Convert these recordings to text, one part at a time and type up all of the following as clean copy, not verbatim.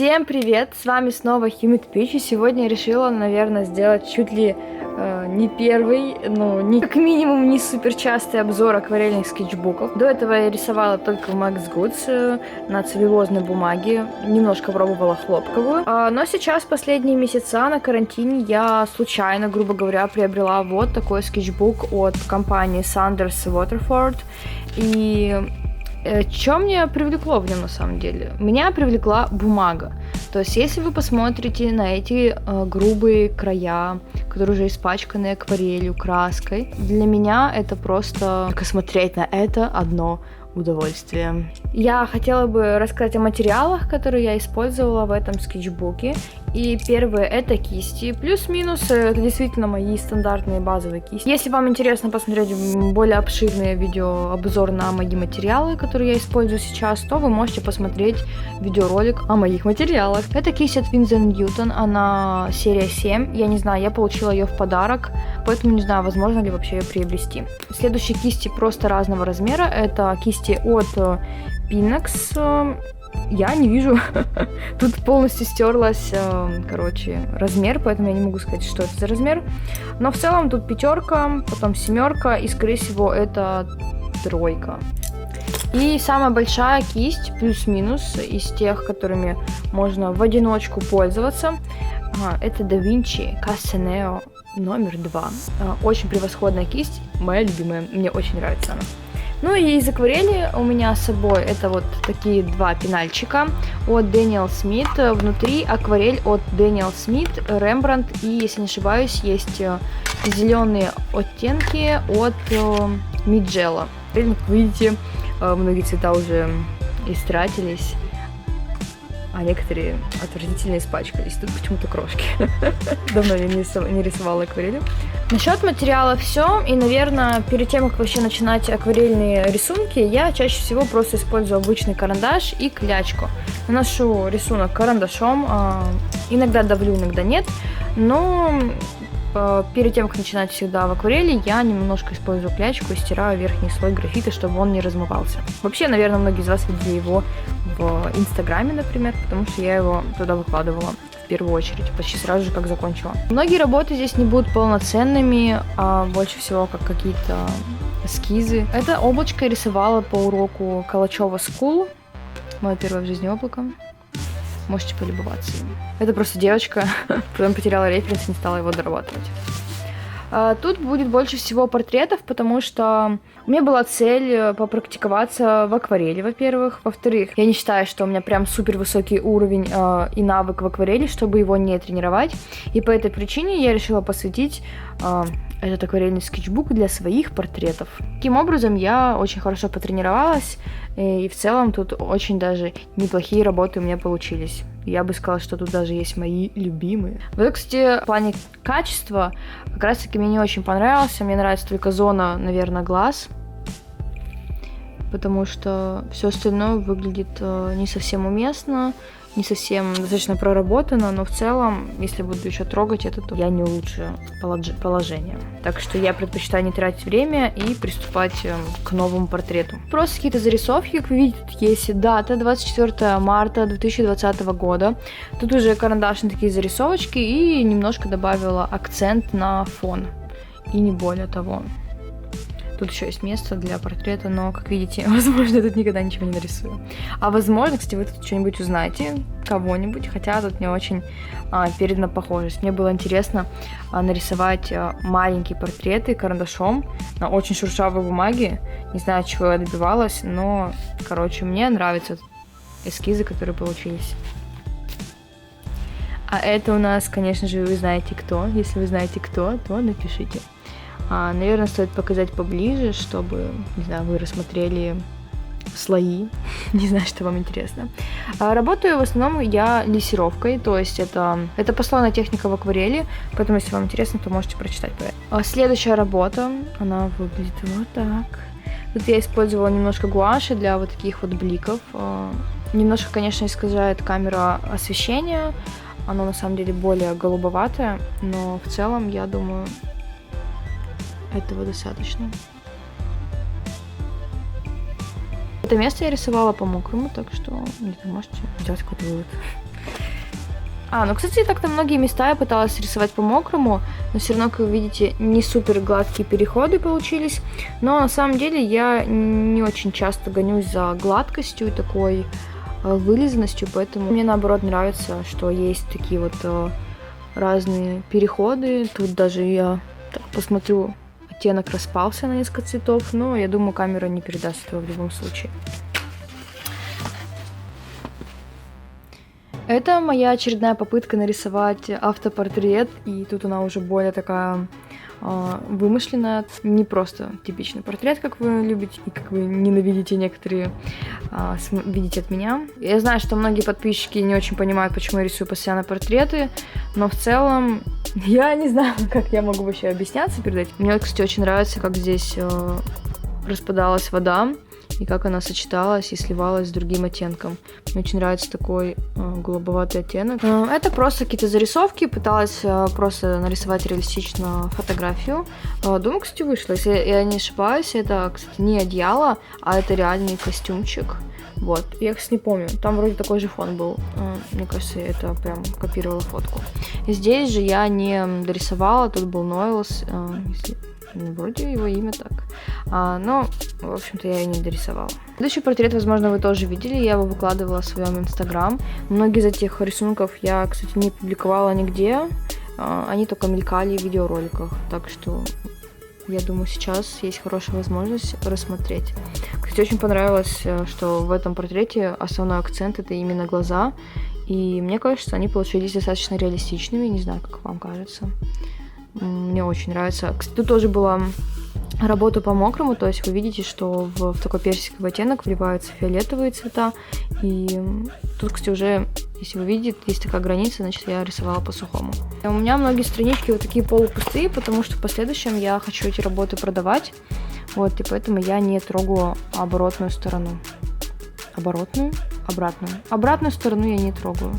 Всем привет! С вами снова Humid Peach, и сегодня я решила, наверное, сделать чуть ли не первый, как минимум не супер частый обзор акварельных скетчбуков. До этого я рисовала только в Max Goods на целлюлозной бумаге, немножко пробовала хлопковую. Но сейчас, последние месяца на карантине, я случайно, грубо говоря, приобрела вот такой скетчбук от компании Sanders Waterford. И что меня привлекло в нем на самом деле? Меня привлекла бумага. То есть, если вы посмотрите на эти грубые края, которые уже испачканы акварелью, краской, для меня это просто только смотреть на это одно удовольствие. Я хотела бы рассказать о материалах, которые я использовала в этом скетчбуке. И первое — это кисти. Плюс-минус это действительно мои стандартные базовые кисти. Если вам интересно посмотреть более обширный видеообзор на мои материалы, которые я использую сейчас, то вы можете посмотреть видеоролик о моих материалах. Это кисть от Winsor & Newton, она серия 7. Я не знаю, я получила ее в подарок, поэтому не знаю, возможно ли вообще ее приобрести. Следующие кисти просто разного размера. Это кисти от Pinax. Я не вижу, тут полностью стерлась, размер, поэтому я не могу сказать, что это за размер. Но в целом тут 5, потом 7, и, скорее всего, это 3. И самая большая кисть, плюс-минус, из тех, которыми можно в одиночку пользоваться, это Da Vinci Cassoneo номер 2. Очень превосходная кисть, моя любимая, мне очень нравится она. Ну и из акварели у меня с собой это вот такие 2 пенальчика от Daniel Smith. Внутри акварель от Daniel Smith, Rembrandt и, если не ошибаюсь, есть зеленые оттенки от Midgela. Как видите, многие цвета уже истратились, а некоторые отвратительно испачкались. Тут почему-то крошки. Давно я не рисовала акварелью. Насчет материала все. И, наверное, перед тем, как вообще начинать акварельные рисунки, я чаще всего просто использую обычный карандаш и клячку. Наношу рисунок карандашом. Иногда давлю, иногда нет. Но перед тем, как начинать всегда в акварели, я немножко использую клячку и стираю верхний слой графита, чтобы он не размывался. Вообще, наверное, многие из вас видели его в Инстаграме, например, потому что я его туда выкладывала в первую очередь, почти сразу же, как закончила. Многие работы здесь не будут полноценными, а больше всего как какие-то эскизы. Это облачко я рисовала по уроку Калачева School. Мое первое в жизни облако. Можете полюбоваться им. Это просто девочка, потом потеряла референс и не стала его дорабатывать. Тут будет больше всего портретов, потому что у меня была цель попрактиковаться в акварели, во-первых. Во-вторых, я не считаю, что у меня прям супер высокий уровень и навык в акварели, чтобы его не тренировать. И по этой причине я решила посвятить этот акварельный скетчбук для своих портретов. Таким образом, я очень хорошо потренировалась, и в целом тут очень даже неплохие работы у меня получились. Я бы сказала, что тут даже есть мои любимые. Вот, кстати, в плане качества как раз-таки мне не очень понравился. Мне нравится только зона, наверное, глаз, потому что все остальное выглядит не совсем уместно, не совсем достаточно проработано, но в целом, если буду еще трогать это, то я не улучшу положение. Так что я предпочитаю не тратить время и приступать к новому портрету. Просто какие-то зарисовки, как вы видите, тут есть дата 24 марта 2020 года. Тут уже карандашные такие зарисовочки и немножко добавила акцент на фон. И не более того. Тут еще есть место для портрета, но, как видите, возможно, я тут никогда ничего не нарисую. А возможно, кстати, вы тут что-нибудь узнаете, кого-нибудь, хотя тут не очень передана похожесть. Мне было интересно нарисовать маленькие портреты карандашом на очень шершавой бумаге. Не знаю, чего я добивалась, но, короче, мне нравятся эскизы, которые получились. А это у нас, конечно же, вы знаете кто. Если вы знаете кто, то напишите. Наверное, стоит показать поближе, чтобы, не знаю, вы рассмотрели слои. Не знаю, что вам интересно. Работаю в основном я лессировкой, то есть это послойная техника в акварели, поэтому, если вам интересно, то можете прочитать про это. Следующая работа, она выглядит вот так. Тут я использовала немножко гуаши для вот таких вот бликов. Немножко, конечно, искажает камера освещения, оно на самом деле более голубоватое, но в целом, я думаю, этого достаточно. Это место я рисовала по-мокрому, так что можете сделать какой-то вывод. Ну, кстати, так-то многие места я пыталась рисовать по-мокрому, но все равно, как вы видите, не супер гладкие переходы получились. Но на самом деле я не очень часто гонюсь за гладкостью и такой вылизанностью, поэтому мне наоборот нравится, что есть такие вот разные переходы. Тут даже я так посмотрю, оттенок распался на несколько цветов, но я думаю, камера не передаст этого в любом случае. Это моя очередная попытка нарисовать автопортрет, и тут она уже более такая вымышленная, не просто типичный портрет, как вы любите и как вы ненавидите некоторые видите от меня. Я знаю, что многие подписчики не очень понимают, почему я рисую постоянно портреты, но в целом я не знаю, как я могу вообще объясняться перед этим. Мне, кстати, очень нравится, как здесь распадалась вода и как она сочеталась и сливалась с другим оттенком. Мне очень нравится такой голубоватый оттенок. Это просто какие-то зарисовки. Пыталась просто нарисовать реалистично фотографию. Думаю, кстати, вышло. Если я не ошибаюсь, это, кстати, не одеяло, а это реальный костюмчик. Вот. Я, кстати, не помню. Там вроде такой же фон был. Мне кажется, я это прям копировала фотку. Здесь же я не дорисовала. Тут был Нойлс. Вроде его имя так. Но, в общем-то, я ее не дорисовала. Следующий портрет, возможно, вы тоже видели. Я его выкладывала в своем инстаграм. Многие из этих рисунков я, кстати, не публиковала нигде. Они только мелькали в видеороликах. Так что, я думаю, сейчас есть хорошая возможность рассмотреть. Кстати, очень понравилось, что в этом портрете основной акцент — это именно глаза. И мне кажется, они получились достаточно реалистичными. Не знаю, как вам кажется. Мне очень нравится. Кстати, тут тоже была работа по-мокрому, то есть вы видите, что в такой персиковый оттенок вливаются фиолетовые цвета. И тут, кстати, уже, если вы видите, есть такая граница, значит, я рисовала по-сухому. У меня многие странички вот такие полупустые, потому что в последующем я хочу эти работы продавать. Вот, и поэтому я не трогаю оборотную сторону. Оборотную? Обратную. Обратную сторону я не трогаю.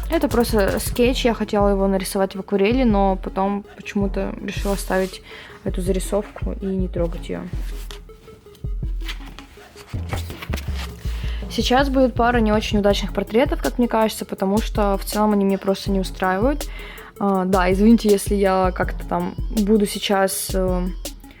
Это просто скетч, я хотела его нарисовать в акварели, но потом почему-то решила оставить эту зарисовку и не трогать ее. Сейчас будет пара не очень удачных портретов, как мне кажется, потому что в целом они меня просто не устраивают. Да, извините, если я как-то там буду сейчас...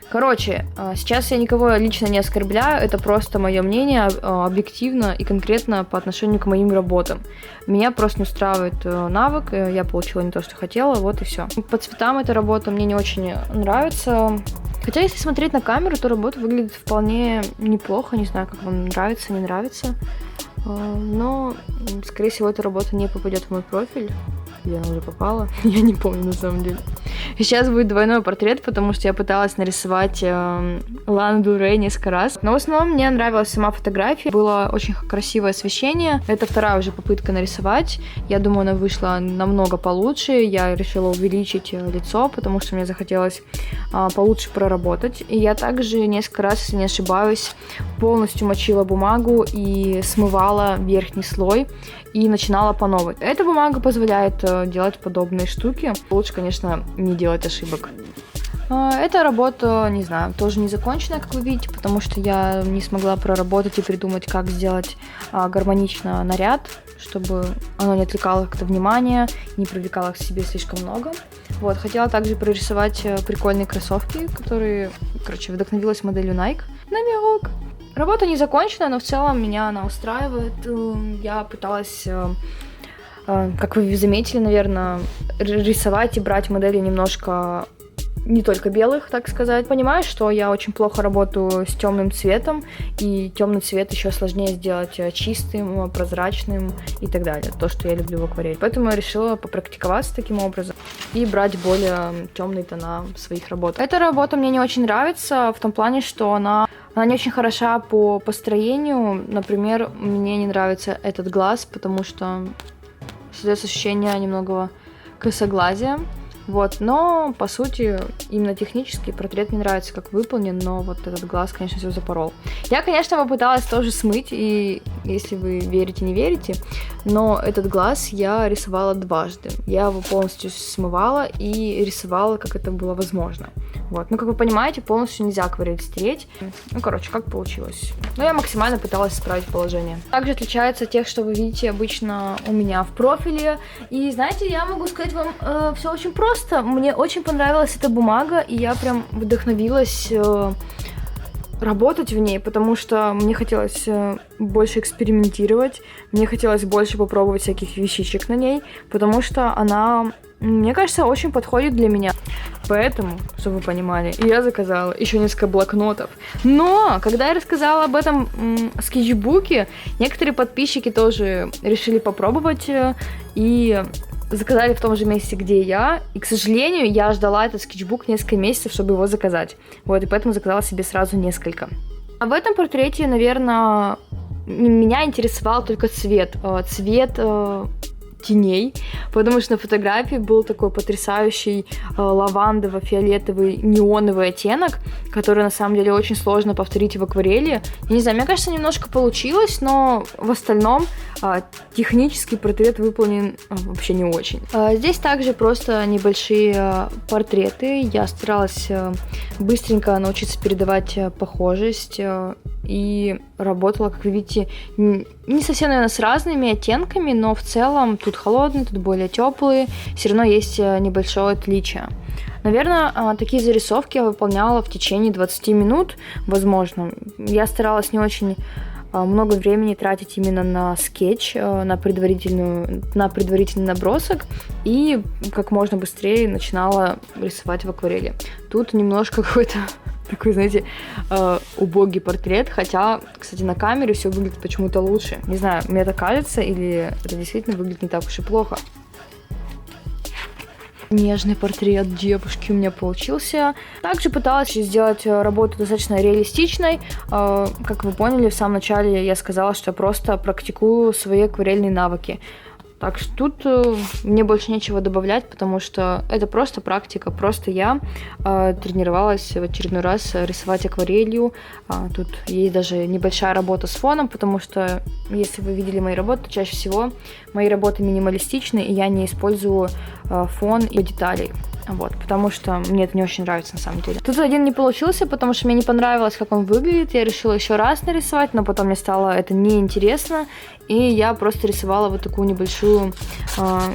Короче, сейчас я никого лично не оскорбляю, это просто мое мнение, объективно и конкретно по отношению к моим работам. Меня просто не устраивает навык, я получила не то, что хотела, вот и все. По цветам эта работа мне не очень нравится. Хотя, если смотреть на камеру, то работа выглядит вполне неплохо, не знаю, как вам нравится, не нравится. Но, скорее всего, эта работа не попадет в мой профиль. Или она уже попала, я не помню на самом деле. И сейчас будет двойной портрет, потому что я пыталась нарисовать Лану Дель Рей несколько раз. Но в основном мне нравилась сама фотография. Было очень красивое освещение. Это вторая уже попытка нарисовать. Я думаю, она вышла намного получше. Я решила увеличить лицо, потому что мне захотелось получше проработать. И я также несколько раз, если не ошибаюсь, полностью мочила бумагу и смывала верхний слой. И начинала по новой. Эта бумага позволяет делать подобные штуки. Лучше, конечно, не делать ошибок. Эта работа, не знаю, тоже не законченная, как вы видите, потому что я не смогла проработать и придумать, как сделать гармонично наряд, чтобы оно не отвлекало как-то внимание, не привлекало к себе слишком много. Вот, хотела также прорисовать прикольные кроссовки, которые, короче, вдохновилась моделью Nike. Намек! Работа не закончена, но в целом меня она устраивает. Я пыталась, как вы заметили, наверное, рисовать и брать модели немножко не только белых, так сказать. Понимаю, что я очень плохо работаю с темным цветом, и темный цвет еще сложнее сделать чистым, прозрачным и так далее. То, что я люблю в акварели. Поэтому я решила попрактиковаться таким образом и брать более темные тона в своих работах. Эта работа мне не очень нравится в том плане, что она не очень хороша по построению. Например, мне не нравится этот глаз, потому что создается ощущение немного косоглазия. Вот, но, по сути, именно технически портрет мне нравится, как выполнен, но вот этот глаз, конечно, все запорол. Я, конечно, попыталась тоже смыть, и если вы верите, не верите, но этот глаз я рисовала дважды. Я его полностью смывала и рисовала, как это было возможно. Вот. Ну, как вы понимаете, полностью нельзя акварель стереть. Ну, короче, как получилось. Но я максимально пыталась исправить положение. Также отличается от тех, что вы видите обычно у меня в профиле. И, знаете, я могу сказать вам все очень просто. Мне очень понравилась эта бумага, и я прям вдохновилась работать в ней, потому что мне хотелось больше экспериментировать, мне хотелось больше попробовать всяких вещичек на ней, потому что она, мне кажется, очень подходит для меня. Поэтому, чтобы вы понимали, я заказала еще несколько блокнотов. Но, когда я рассказала об этом скетчбуке, некоторые подписчики тоже решили попробовать и заказали в том же месте, где я. И, к сожалению, я ждала этот скетчбук несколько месяцев, чтобы его заказать. Вот, и поэтому заказала себе сразу несколько. А в этом портрете, наверное, меня интересовал только цвет. Цвет теней, потому что на фотографии был такой потрясающий лавандово-фиолетовый неоновый оттенок, который на самом деле очень сложно повторить в акварели. Я не знаю, мне кажется, немножко получилось, но в остальном технический портрет выполнен вообще не очень. Здесь также просто небольшие портреты. Я старалась быстренько научиться передавать похожесть и работала, как вы видите, не совсем, наверное, с разными оттенками, но в целом тут холодные, тут более теплые, все равно есть небольшое отличие. Наверное, такие зарисовки я выполняла в течение 20 минут, возможно. Я старалась не очень много времени тратить именно на скетч, на предварительный набросок, и как можно быстрее начинала рисовать в акварели. Тут немножко какой-то такой, знаете, убогий портрет, хотя, кстати, на камере все выглядит почему-то лучше. Не знаю, мне это кажется, или это действительно выглядит не так уж и плохо. Нежный портрет девушки у меня получился. Также пыталась сделать работу достаточно реалистичной. Как вы поняли, в самом начале я сказала, что я просто практикую свои акварельные навыки. Так что тут мне больше нечего добавлять, потому что это просто практика. Просто я тренировалась в очередной раз рисовать акварелью. Тут есть даже небольшая работа с фоном, потому что, если вы видели мои работы, то чаще всего мои работы минималистичны, и я не использую фон и деталей. Вот, потому что мне это не очень нравится на самом деле. Тут один не получился, потому что мне не понравилось, как он выглядит. Я решила еще раз нарисовать, но потом мне стало это неинтересно. И я просто рисовала вот такую небольшую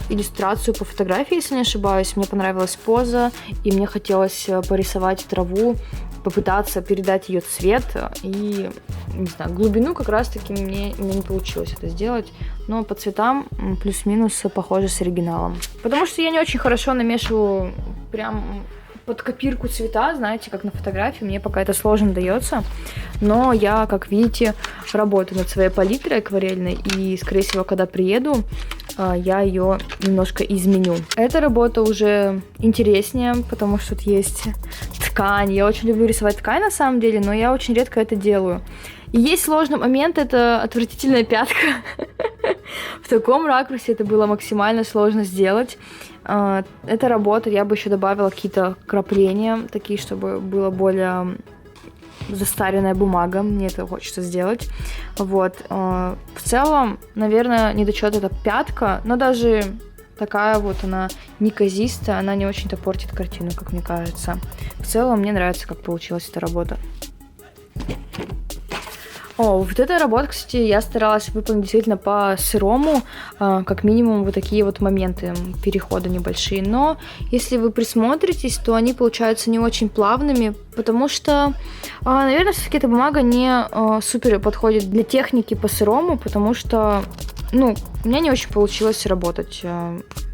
иллюстрацию по фотографии, если не ошибаюсь. Мне понравилась поза, и мне хотелось порисовать траву, попытаться передать ее цвет и, не знаю, глубину как раз-таки мне не получилось это сделать, но по цветам плюс-минус похоже с оригиналом. Потому что я не очень хорошо намешиваю прям под копирку цвета, знаете, как на фотографии, мне пока это сложно дается, но я, как видите, работаю над своей палитрой акварельной, и, скорее всего, когда приеду, я ее немножко изменю. Эта работа уже интереснее, потому что тут есть ткань. Я очень люблю рисовать ткань на самом деле, но я очень редко это делаю. И есть сложный момент, это отвратительная пятка. В таком ракурсе это было максимально сложно сделать. Эта работа, я бы еще добавила какие-то крапления, такие, чтобы было более застаренная бумага, мне это хочется сделать. Вот. В целом, наверное, недочет это пятка, но даже такая вот она неказистая, она не очень-то портит картину, как мне кажется. В целом, мне нравится, как получилась эта работа. Вот эта работа, кстати, я старалась выполнить действительно по-сырому, как минимум вот такие вот моменты перехода небольшие, но если вы присмотритесь, то они получаются не очень плавными, потому что, наверное, все-таки эта бумага не супер подходит для техники по-сырому, потому что, у меня не очень получилось работать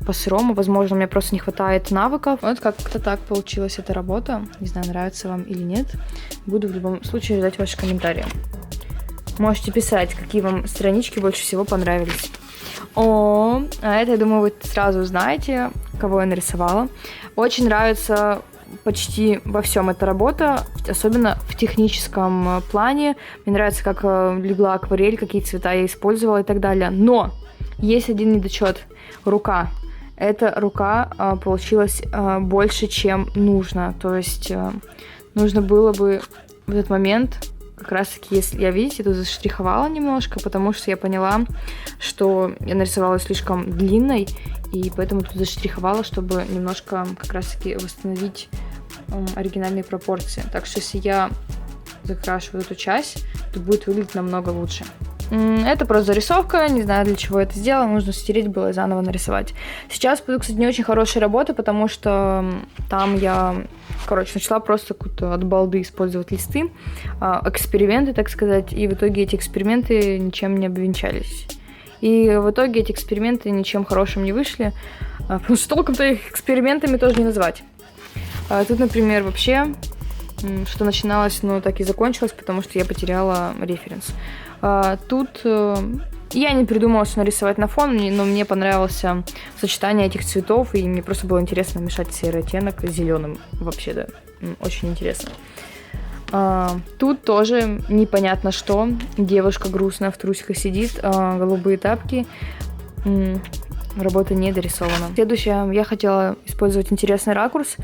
по-сырому, возможно, у меня просто не хватает навыков. Вот как-то так получилась эта работа, не знаю, нравится вам или нет, буду в любом случае ждать ваши комментарии. Можете писать, какие вам странички больше всего понравились. А это, я думаю, вы сразу узнаете, кого я нарисовала. Очень нравится почти во всем эта работа, особенно в техническом плане. Мне нравится, как легла акварель, какие цвета я использовала и так далее. Но есть один недочет. Рука. Эта рука получилась больше, чем нужно. То есть нужно было бы в этот момент как раз таки, если я, видите, тут заштриховала немножко, потому что я поняла, что я нарисовала слишком длинной, и поэтому тут заштриховала, чтобы немножко как раз таки восстановить оригинальные пропорции. Так что если я закрашу вот эту часть, то будет выглядеть намного лучше. Это просто зарисовка, не знаю, для чего это сделала, нужно стереть было и заново нарисовать. Сейчас пойду, кстати, не очень хорошая работа, потому что там я, начала просто какую-то от балды использовать листы, эксперименты, так сказать, и в итоге эти эксперименты ничем не обвенчались. И в итоге эти эксперименты ничем хорошим не вышли, потому что толком-то их экспериментами тоже не назвать. Тут, например, вообще, что начиналось, но так и закончилось, потому что я потеряла референс. Тут я не придумала, что нарисовать на фон, но мне понравилось сочетание этих цветов, и мне просто было интересно мешать серый оттенок с зеленым. Вообще, да, очень интересно. Тут тоже непонятно что. Девушка грустная в трусиках сидит, голубые тапки. Работа не дорисована. Следующее, я хотела использовать интересный ракурс.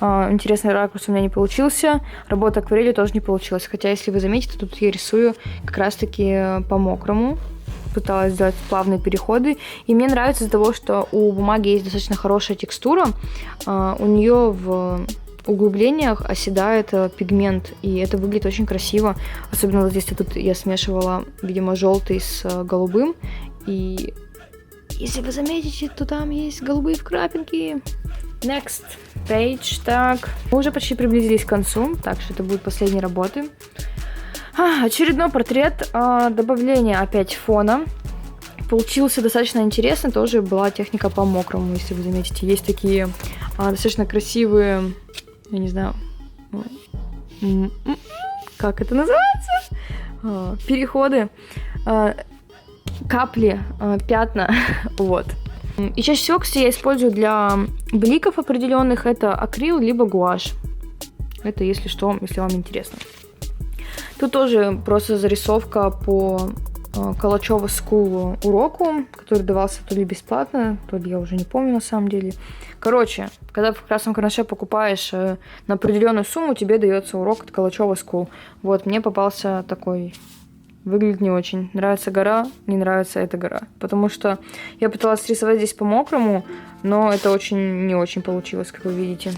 Интересный ракурс у меня не получился. Работа акварелью тоже не получилась. Хотя, если вы заметите, тут я рисую как раз-таки по-мокрому. Пыталась сделать плавные переходы. И мне нравится из-за того, что у бумаги есть достаточно хорошая текстура. У нее в углублениях оседает пигмент. И это выглядит очень красиво. Особенно вот здесь тут я смешивала, видимо, желтый с голубым. И если вы заметите, то там есть голубые вкрапинки. Next page. Так, мы уже почти приблизились к концу, так что это будут последние работы. Очередной портрет. Добавление опять фона. Получился достаточно интересно. Тоже была техника по мокрому, если вы заметите. Есть такие достаточно красивые, я не знаю, как это называется? Переходы. Капли, пятна, вот. И чаще всего, кстати, я использую для бликов определенных это акрил либо гуашь. Это, если что, если вам интересно. Тут тоже просто зарисовка по Калачёва School уроку, который давался то ли бесплатно, то ли я уже не помню на самом деле. Короче, когда в красном карандаше покупаешь на определенную сумму, тебе дается урок от Калачёва School. Вот, мне попался такой. Выглядит не очень. Нравится гора, не нравится эта гора. Потому что я пыталась рисовать здесь по-мокрому, но это очень не очень получилось, как вы видите.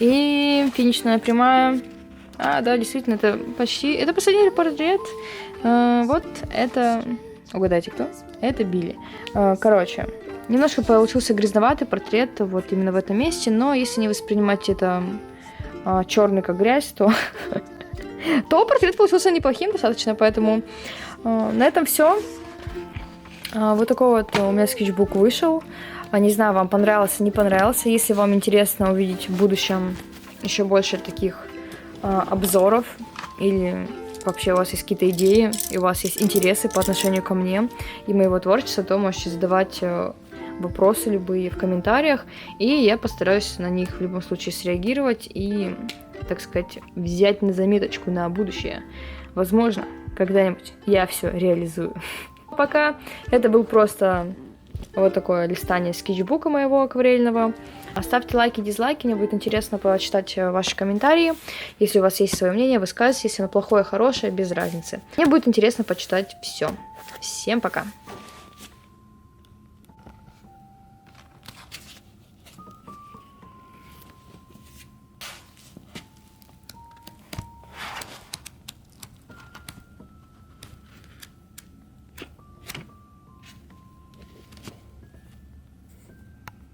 И финишная прямая. Да, действительно, это почти... Это последний портрет. Вот это... Угадайте, кто? Это Билли. Короче, немножко получился грязноватый портрет вот именно в этом месте, но если не воспринимать это черный как грязь, то... то портрет получился неплохим достаточно, поэтому на этом все. Вот такой вот у меня скетчбук вышел. Не знаю, вам понравился, не понравился. Если вам интересно увидеть в будущем еще больше таких обзоров, или вообще у вас есть какие-то идеи, и у вас есть интересы по отношению ко мне и моего творчества, то можете задавать вопросы любые в комментариях, и я постараюсь на них в любом случае среагировать и, так сказать, взять на заметочку на будущее. Возможно, когда-нибудь я все реализую. Пока это был просто вот такое листание скетчбука моего акварельного. Оставьте лайки, дизлайки, мне будет интересно почитать ваши комментарии. Если у вас есть свое мнение, высказывайтесь, если оно плохое, хорошее, без разницы. Мне будет интересно почитать все. Всем пока!